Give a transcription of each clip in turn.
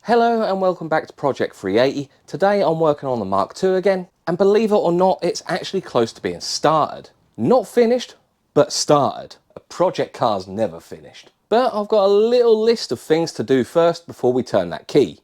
Hello and welcome back to Project 380. Today I'm working on the Mark II again, and believe it or not, it's actually close to being started. Not finished, but started. A project car's never finished. But I've got a little list of things to do first before we turn that key.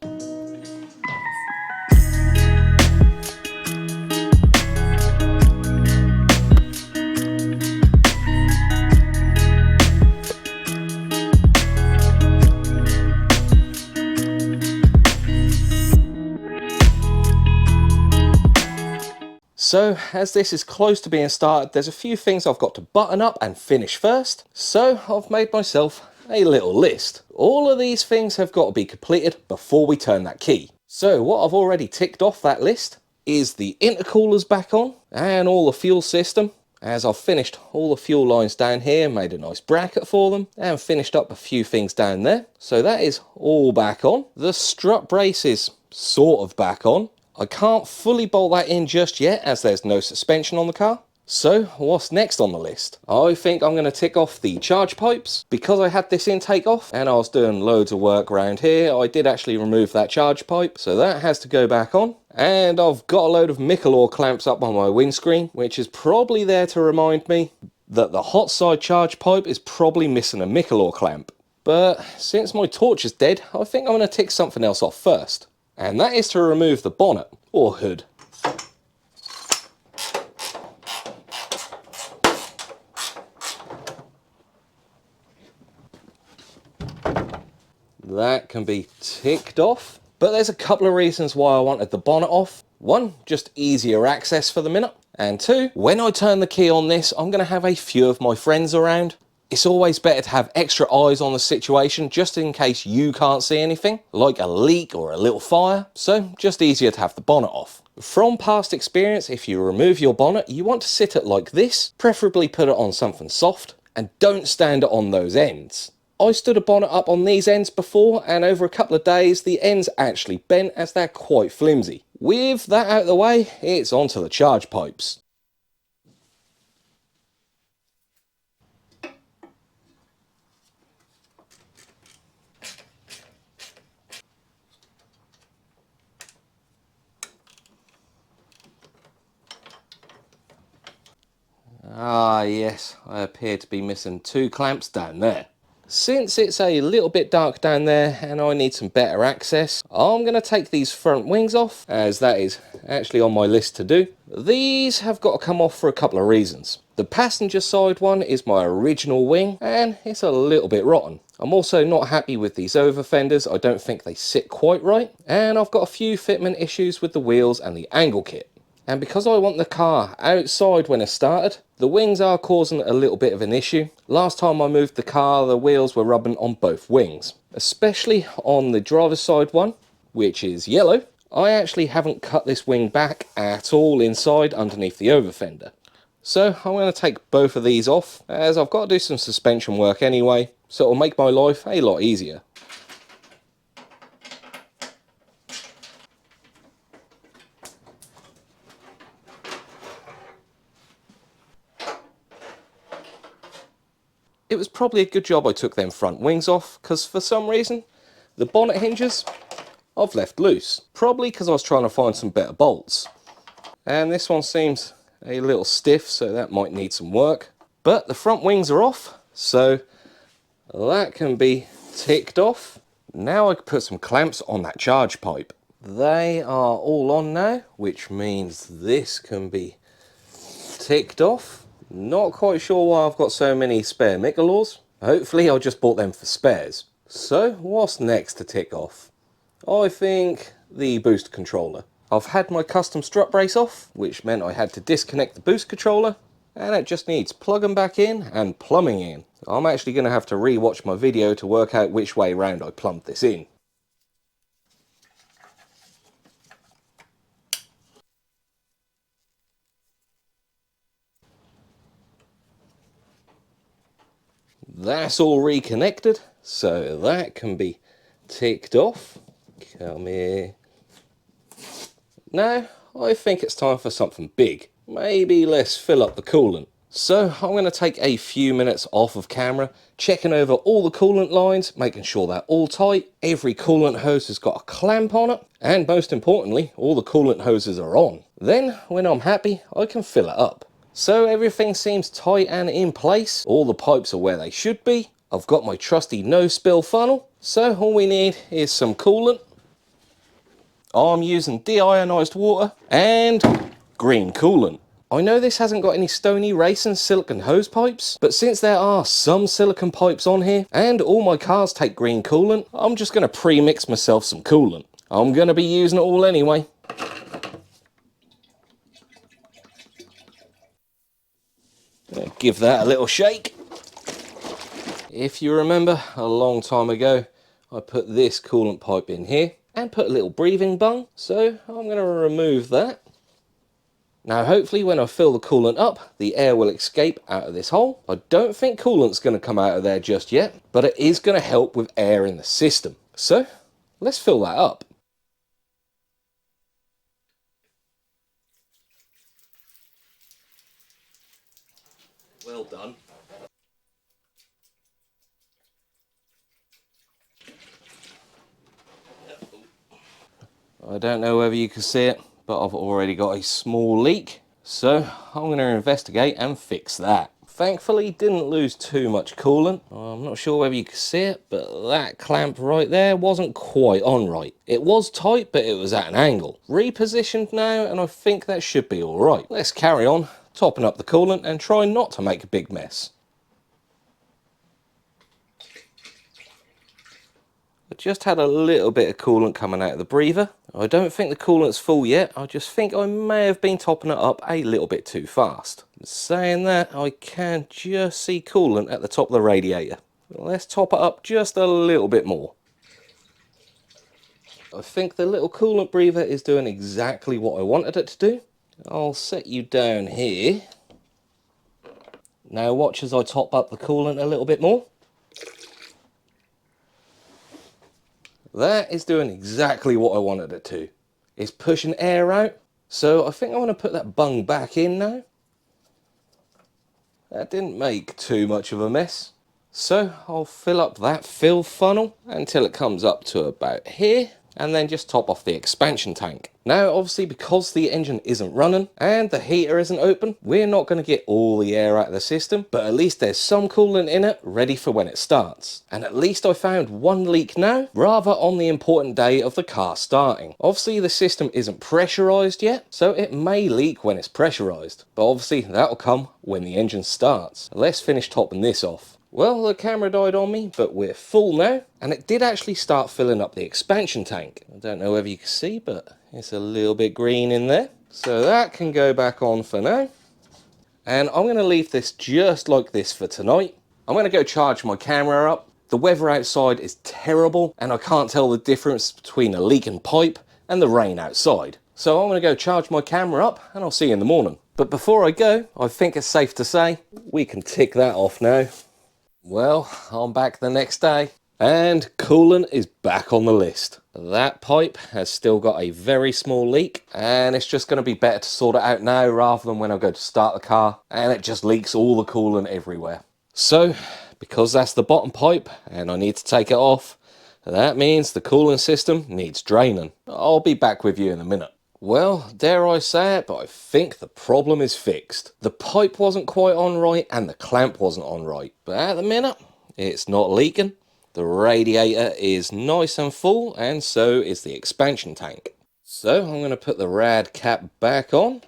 So, as this is close to being started, there's a few things I've got to button up and finish first. So, I've made myself a little list. All of these things have got to be completed before we turn that key. So, what I've already ticked off that list is the intercoolers back on and all the fuel system. As I've finished all the fuel lines down here, made a nice bracket for them and finished up a few things down there. So that is all back on. The strut brace is sort of back on. I can't fully bolt that in just yet as there's no suspension on the car. So what's next on the list? I think I'm going to tick off the charge pipes. Because I had this intake off and I was doing loads of work around here, I did actually remove that charge pipe. So that has to go back on. And I've got a load of Michelor clamps up on my windscreen, which is probably there to remind me that the hot side charge pipe is probably missing a Michelor clamp. But since my torch is dead, I think I'm going to tick something else off first. And that is to remove the bonnet, or hood. That can be ticked off. But there's a couple of reasons why I wanted the bonnet off. One, just easier access for the minute. And two, when I turn the key on this, I'm going to have a few of my friends around. It's always better to have extra eyes on the situation just in case you can't see anything, like a leak or a little fire, so just easier to have the bonnet off. From past experience, if you remove your bonnet, you want to sit it like this, preferably put it on something soft, and don't stand it on those ends. I stood a bonnet up on these ends before, and over a couple of days, the ends actually bent as they're quite flimsy. With that out of the way, it's onto the charge pipes. Ah yes, I appear to be missing two clamps down there. Since it's a little bit dark down there and I need some better access, I'm going to take these front wings off, as that is actually on my list to do. These have got to come off for a couple of reasons. The passenger side one is my original wing and it's a little bit rotten. I'm also not happy with these over fenders, I don't think they sit quite right. And I've got a few fitment issues with the wheels and the angle kit. And because I want the car outside when it's started, the wings are causing a little bit of an issue. Last time I moved the car, the wheels were rubbing on both wings, especially on the driver's side one, which is yellow. I actually haven't cut this wing back at all inside underneath the over fender. So I'm going to take both of these off, as I've got to do some suspension work anyway, so it'll make my life a lot easier. It was probably a good job I took them front wings off, because for some reason, the bonnet hinges I've left loose. Probably because I was trying to find some better bolts. And this one seems a little stiff, so that might need some work. But the front wings are off, so that can be ticked off. Now I can put some clamps on that charge pipe. They are all on now, which means this can be ticked off. Not quite sure why I've got so many spare Michelors. Hopefully I just bought them for spares. So what's next to tick off? I think the boost controller. I've had my custom strut brace off, which meant I had to disconnect the boost controller, and it just needs plugging back in and plumbing in. I'm actually going to have to re-watch my video to work out which way round I plumbed this in. That's all reconnected, so that can be ticked off. Come here. Now, I think it's time for something big. Maybe let's fill up the coolant. So I'm going to take a few minutes off of camera, checking over all the coolant lines, making sure they're all tight, every coolant hose has got a clamp on it, and most importantly, all the coolant hoses are on. Then, when I'm happy, I can fill it up. So everything seems tight and in place, all the pipes are where they should be, I've got my trusty no spill funnel, so all we need is some coolant. I'm using deionized water and green coolant. I know this hasn't got any Stony Racing silicone hose pipes, but since there are some silicone pipes on here, and all my cars take green coolant, I'm just going to pre-mix myself some coolant. I'm going to be using it all anyway. Give that a little shake. If you remember, a long time ago, I put this coolant pipe in here, and put a little breathing bung, so I'm going to remove that. Now hopefully when I fill the coolant up, the air will escape out of this hole. I don't think coolant's going to come out of there just yet, but it is going to help with air in the system. So let's fill that up. Well done. I don't know whether you can see it, but I've already got a small leak, so I'm going to investigate and fix that. Thankfully didn't lose too much coolant. I'm not sure whether you can see it, but that clamp right there wasn't quite on right. It was tight, but it was at an angle. Repositioned now, and I think that should be alright. Let's carry on, topping up the coolant and try not to make a big mess. I just had a little bit of coolant coming out of the breather. I don't think the coolant's full yet, I just think I may have been topping it up a little bit too fast. Saying that, I can just see coolant at the top of the radiator. Let's top it up just a little bit more. I think the little coolant breather is doing exactly what I wanted it to do. I'll set you down here. Now watch as I top up the coolant a little bit more. That is doing exactly what I wanted it to. It's pushing air out, so I think I want to put that bung back in now. That didn't make too much of a mess. So I'll fill up that fill funnel until it comes up to about here, and then just top off the expansion tank. Now obviously because the engine isn't running and the heater isn't open, we're not going to get all the air out of the system, but at least there's some coolant in it ready for when it starts. And at least I found one leak now, rather on the important day of the car starting. Obviously the system isn't pressurized yet, so it may leak when it's pressurized, but obviously that'll come when the engine starts. Let's finish topping this off. Well, the camera died on me, but we're full now, and it did actually start filling up the expansion tank. I don't know whether you can see, but it's a little bit green in there. So that can go back on for now. And I'm going to leave this just like this for tonight. I'm going to go charge my camera up. The weather outside is terrible, and I can't tell the difference between a leaking pipe and the rain outside. So I'm going to go charge my camera up, and I'll see you in the morning. But before I go, I think it's safe to say we can tick that off now. Well, I'm back the next day, and coolant is back on the list. That pipe has still got a very small leak, and it's just going to be better to sort it out now rather than when I go to start the car and it just leaks all the coolant everywhere. So, because that's the bottom pipe and I need to take it off, that means the coolant system needs draining. I'll be back with you in a minute. Well, dare I say it, but I think the problem is fixed. The pipe wasn't quite on right and the clamp wasn't on right. But at the minute, it's not leaking. The radiator is nice and full, and so is the expansion tank. So I'm going to put the rad cap back on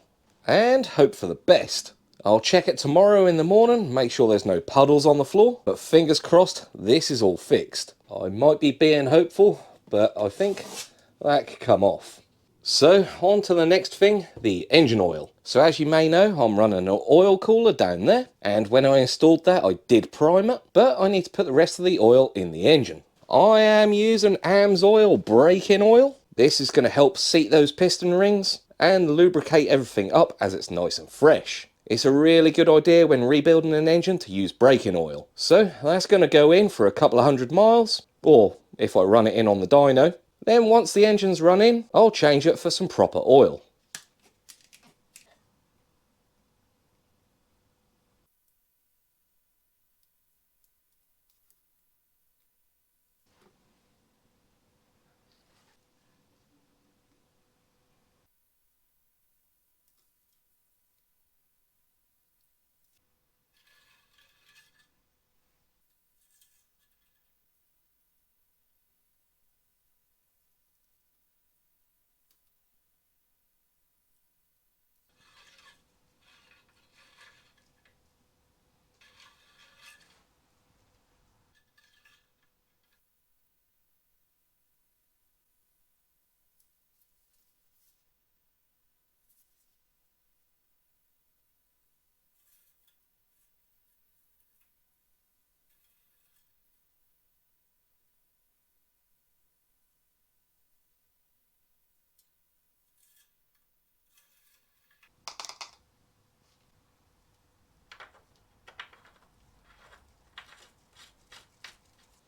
and hope for the best. I'll check it tomorrow in the morning, make sure there's no puddles on the floor, but fingers crossed this is all fixed. I might be being hopeful, but I think that could come off. So on to the next thing, the engine oil. So as you may know, I'm running an oil cooler down there, and when I installed that I did prime it, but I need to put the rest of the oil in the engine. I am using AMSOIL brake-in oil. This is going to help seat those piston rings and lubricate everything up as it's nice and fresh. It's a really good idea when rebuilding an engine to use brake-in oil. So that's going to go in for a couple of 100 miles, or if I run it in on the dyno. Then once the engine's run in, I'll change it for some proper oil.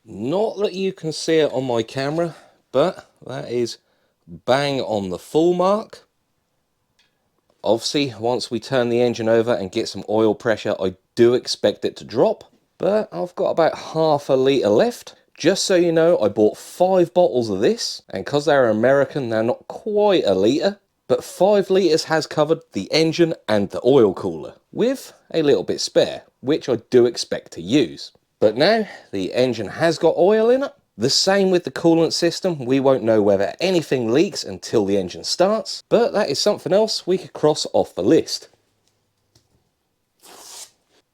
Not that you can see it on my camera, but that is bang on the full mark. Obviously, once we turn the engine over and get some oil pressure, I do expect it to drop, but I've got about half a litre left. Just so you know, I bought 5 bottles of this, and because they're American, they're not quite a litre, but 5 litres has covered the engine and the oil cooler, with a little bit spare, which I do expect to use. But now, the engine has got oil in it. The same with the coolant system, we won't know whether anything leaks until the engine starts, but that is something else we could cross off the list.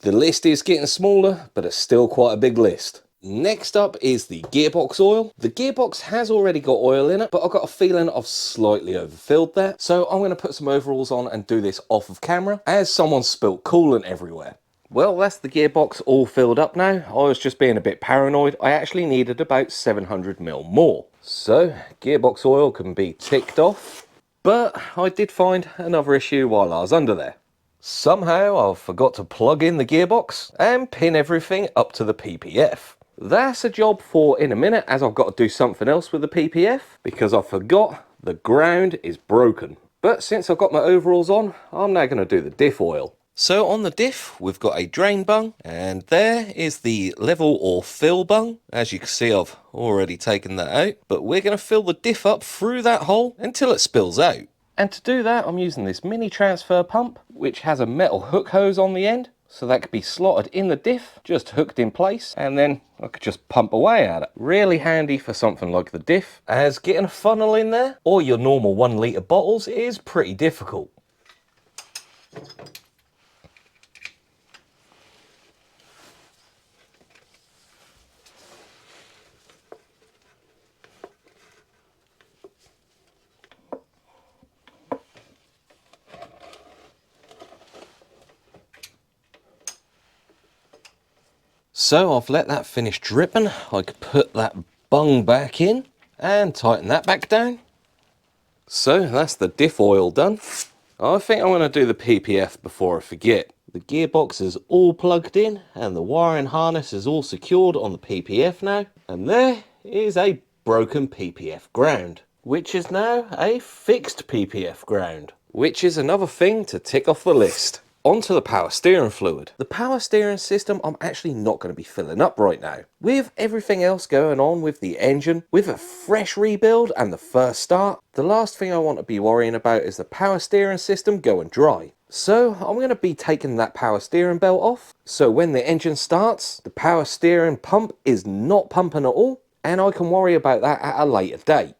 The list is getting smaller, but it's still quite a big list. Next up is the gearbox oil. The gearbox has already got oil in it, but I've got a feeling I've slightly overfilled that, so I'm going to put some overalls on and do this off of camera, as someone spilt coolant everywhere. Well, that's the gearbox all filled up now. I was just being a bit paranoid. I actually needed about 700 ml more. So, gearbox oil can be ticked off. But I did find another issue while I was under there. Somehow I forgot to plug in the gearbox and pin everything up to the PPF. That's a job for in a minute, as I've got to do something else with the PPF, because I forgot the ground is broken. But since I've got my overalls on, I'm now going to do the diff oil. So on the diff, we've got a drain bung, and there is the level or fill bung. As you can see, I've already taken that out, but we're going to fill the diff up through that hole until it spills out. And to do that, I'm using this mini transfer pump, which has a metal hook hose on the end, so that could be slotted in the diff, just hooked in place, and then I could just pump away at it. Really handy for something like the diff, as getting a funnel in there, or your normal 1 litre bottles, is pretty difficult. So I've let that finish dripping. I could put that bung back in and tighten that back down. So that's the diff oil done. I think I'm going to do the PPF before I forget. The gearbox is all plugged in and the wiring harness is all secured on the PPF now. And there is a broken PPF ground, which is now a fixed PPF ground, which is another thing to tick off the list. Onto the power steering fluid. The power steering system I'm actually not going to be filling up right now. With everything else going on with the engine, with a fresh rebuild and the first start, the last thing I want to be worrying about is the power steering system going dry. So I'm going to be taking that power steering belt off, so when the engine starts, the power steering pump is not pumping at all, and I can worry about that at a later date.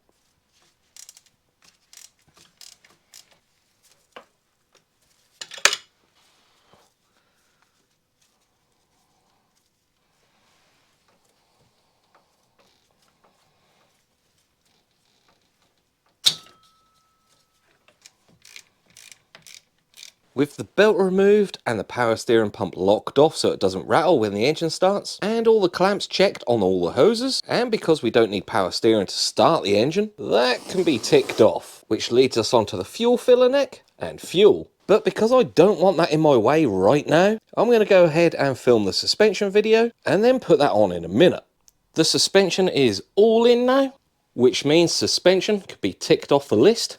With the belt removed and the power steering pump locked off so it doesn't rattle when the engine starts, and all the clamps checked on all the hoses, and because we don't need power steering to start the engine, that can be ticked off, which leads us onto the fuel filler neck and fuel. But because I don't want that in my way right now, I'm going to go ahead and film the suspension video and then put that on in a minute. The suspension is all in now, which means suspension could be ticked off the list.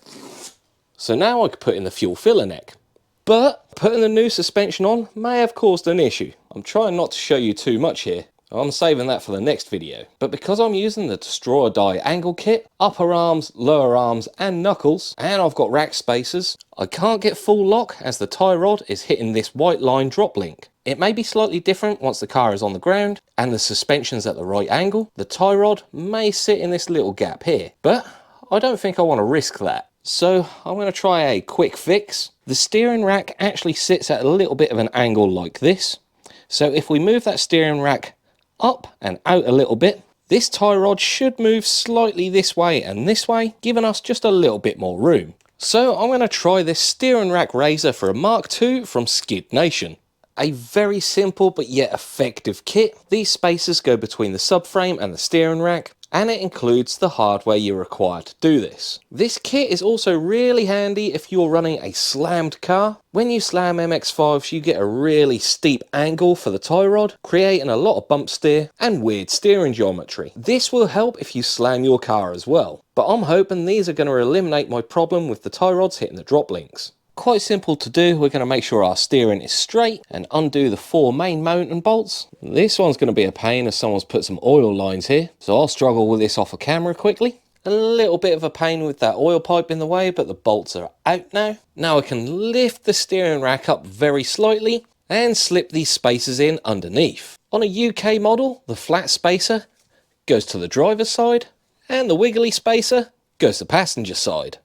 So now I could put in the fuel filler neck. But putting the new suspension on may have caused an issue. I'm trying not to show you too much here. I'm saving that for the next video. But because I'm using the Destroyer Die angle kit, upper arms, lower arms and knuckles, and I've got rack spacers, I can't get full lock as the tie rod is hitting this white line drop link. It may be slightly different once the car is on the ground and the suspension's at the right angle. The tie rod may sit in this little gap here, but I don't think I want to risk that. So I'm going to try a quick fix. The steering rack actually sits at a little bit of an angle like this. So if we move that steering rack up and out a little bit, this tie rod should move slightly this way and this way, giving us just a little bit more room. So I'm going to try this steering rack razor for a Mark II from Skid Nation. A very simple but yet effective kit. These spacers go between the subframe and the steering rack, and it includes the hardware you require to do this. This kit is also really handy if you're running a slammed car. When you slam MX5s, you get a really steep angle for the tie rod, creating a lot of bump steer and weird steering geometry. This will help if you slam your car as well, but I'm hoping these are going to eliminate my problem with the tie rods hitting the drop links. Quite simple to do. We're going to make sure our steering is straight and undo the 4 main mounting bolts. This one's going to be a pain as someone's put some oil lines here, so I'll struggle with this off of camera quickly. A little bit of a pain with that oil pipe in the way, but the bolts are out now. Now I can lift the steering rack up very slightly and slip these spacers in underneath. On a UK model, the flat spacer goes to the driver's side and the wiggly spacer goes to the passenger side.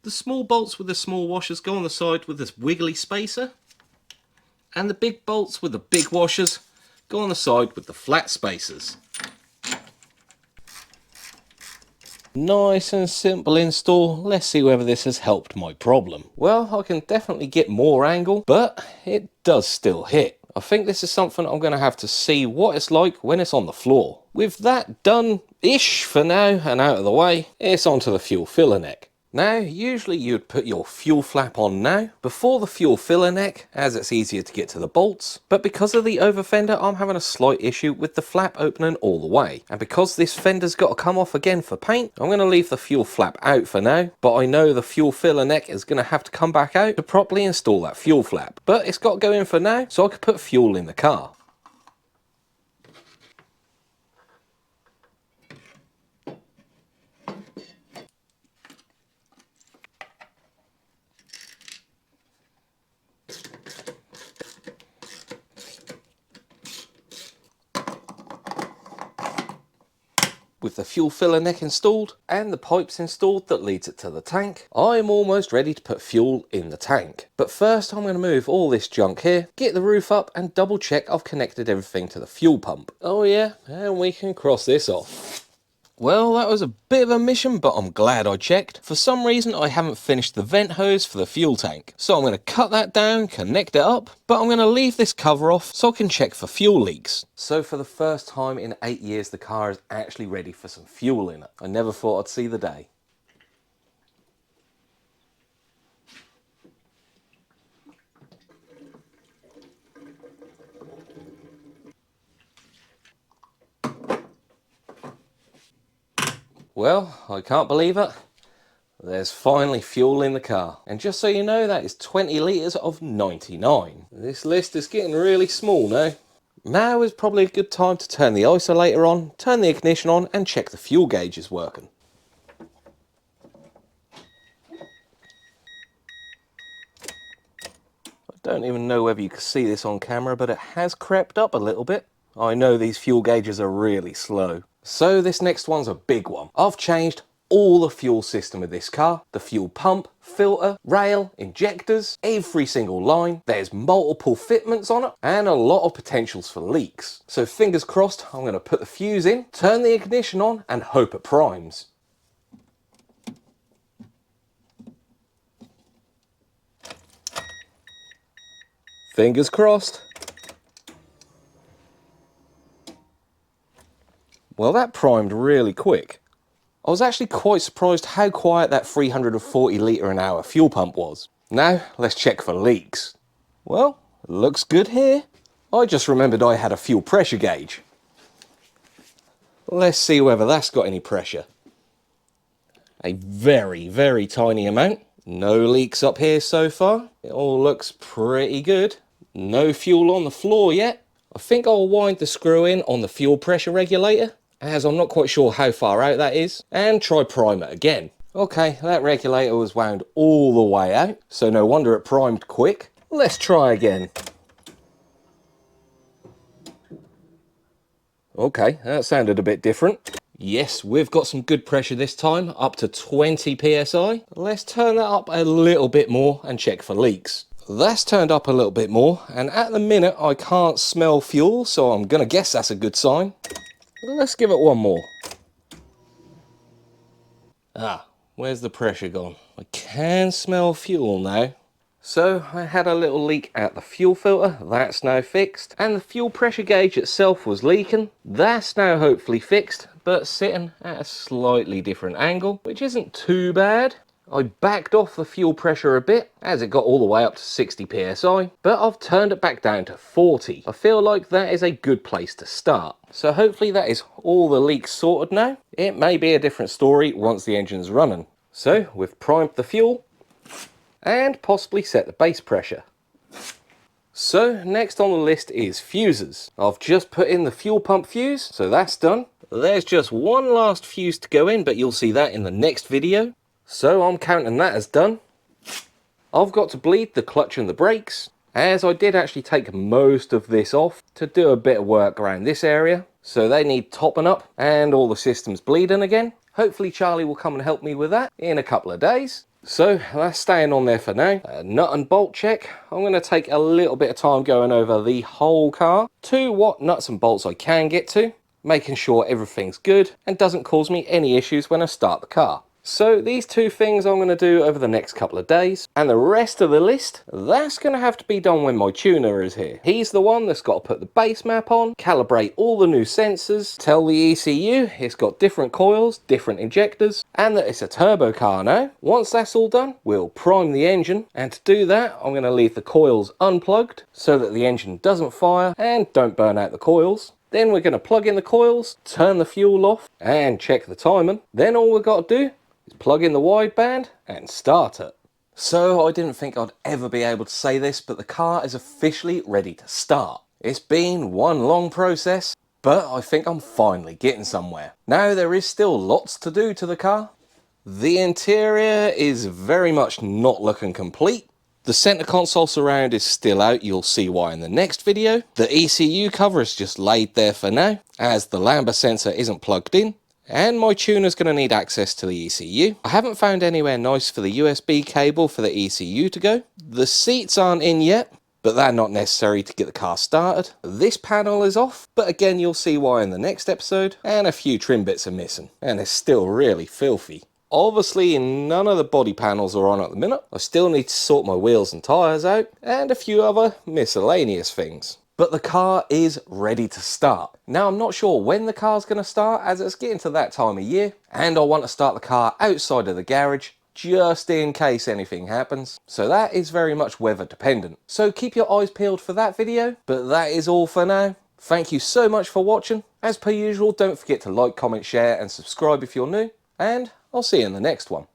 The small bolts with the small washers go on the side with this wiggly spacer, and the big bolts with the big washers go on the side with the flat spacers. Nice and simple install. Let's see whether this has helped my problem. Well, I can definitely get more angle, but it does still hit. I think this is something I'm going to have to see what it's like when it's on the floor. With that done-ish for now and out of the way, it's onto the fuel filler neck. Now, usually you'd put your fuel flap on now, before the fuel filler neck, as it's easier to get to the bolts, but because of the over fender, I'm having a slight issue with the flap opening all the way. And because this fender's got to come off again for paint, I'm going to leave the fuel flap out for now, but I know the fuel filler neck is going to have to come back out to properly install that fuel flap. But it's got to go in for now, so I can put fuel in the car. With the fuel filler neck installed and the pipes installed that leads it to the tank, I'm almost ready to put fuel in the tank. But first I'm going to move all this junk here, get the roof up and double check I've connected everything to the fuel pump. Oh yeah, and we can cross this off. Well, that was a bit of a mission, but I'm glad I checked. For some reason, I haven't finished the vent hose for the fuel tank. So I'm going to cut that down, connect it up, but I'm going to leave this cover off so I can check for fuel leaks. So for the first time in 8 years, the car is actually ready for some fuel in it. I never thought I'd see the day. Well, I can't believe it. There's finally fuel in the car. And just so you know, that is 20 litres of 99. This list is getting really small now. Now is probably a good time to turn the isolator on, turn the ignition on and check the fuel gauge is working. I don't even know whether you can see this on camera, but it has crept up a little bit. I know these fuel gauges are really slow. So this next one's a big one. I've changed all the fuel system of this car. The fuel pump, filter, rail, injectors, every single line. There's multiple fitments on it and a lot of potentials for leaks. So fingers crossed, I'm going to put the fuse in, turn the ignition on and hope it primes. Fingers crossed. Well, that primed really quick. I was actually quite surprised how quiet that 340 litre an hour fuel pump was. Now, let's check for leaks. Well, looks good here. I just remembered I had a fuel pressure gauge. Let's see whether that's got any pressure. A very, very tiny amount. No leaks up here so far. It all looks pretty good. No fuel on the floor yet. I think I'll wind the screw in on the fuel pressure regulator, as I'm not quite sure how far out that is, and try prime it again. Okay, that regulator was wound all the way out, so no wonder it primed quick. Let's try again. Okay, that sounded a bit different. Yes, we've got some good pressure this time, up to 20 psi. Let's turn that up a little bit more and check for leaks. That's turned up a little bit more, and at the minute I can't smell fuel, so I'm gonna guess that's a good sign. Let's give it one more. Ah, where's the pressure gone? I can smell fuel now. So I had a little leak at the fuel filter, that's now fixed, and the fuel pressure gauge itself was leaking. That's now hopefully fixed, but sitting at a slightly different angle, which isn't too bad. I backed off the fuel pressure a bit as it got all the way up to 60 psi, but I've turned it back down to 40. I feel like that is a good place to start. So hopefully that is all the leaks sorted now. It may be a different story once the engine's running. So we've primed the fuel and possibly set the base pressure. So next on the list is fuses. I've just put in the fuel pump fuse, so that's done. There's just one last fuse to go in, but you'll see that in the next video. So I'm counting that as done. I've got to bleed the clutch and the brakes, as I did actually take most of this off to do a bit of work around this area. So they need topping up and all the systems bleeding again. Hopefully Charlie will come and help me with that in a couple of days. So that's staying on there for now. Nut and bolt check. I'm going to take a little bit of time going over the whole car to what nuts and bolts I can get to, making sure everything's good and doesn't cause me any issues when I start the car. So these two things I'm going to do over the next couple of days, and the rest of the list, that's going to have to be done when my tuner is here. He's the one that's got to put the base map on, calibrate all the new sensors, tell the ECU it's got different coils, different injectors, and that it's a turbo car now. Once that's all done, we'll prime the engine, and to do that I'm going to leave the coils unplugged so that the engine doesn't fire and don't burn out the coils. Then we're going to plug in the coils, turn the fuel off, and check the timing. Then all we've got to do is plug in the wideband and start it. So I didn't think I'd ever be able to say this, but the car is officially ready to start. It's been one long process, but I think I'm finally getting somewhere. Now there is still lots to do to the car. The interior is very much not looking complete. The center console surround is still out, you'll see why in the next video. The ECU cover is just laid there for now, as the lambda sensor isn't plugged in. And my tuner's going to need access to the ECU. I haven't found anywhere nice for the USB cable for the ECU to go. The seats aren't in yet, but they're not necessary to get the car started. This panel is off, but again you'll see why in the next episode. And a few trim bits are missing, and it's still really filthy. Obviously none of the body panels are on at the minute. I still need to sort my wheels and tyres out, and a few other miscellaneous things. But the car is ready to start. Now I'm not sure when the car's going to start, as it's getting to that time of year, and I want to start the car outside of the garage just in case anything happens. So that is very much weather dependent. So keep your eyes peeled for that video, but that is all for now. Thank you so much for watching. As per usual, don't forget to like, comment, share and subscribe if you're new, and I'll see you in the next one.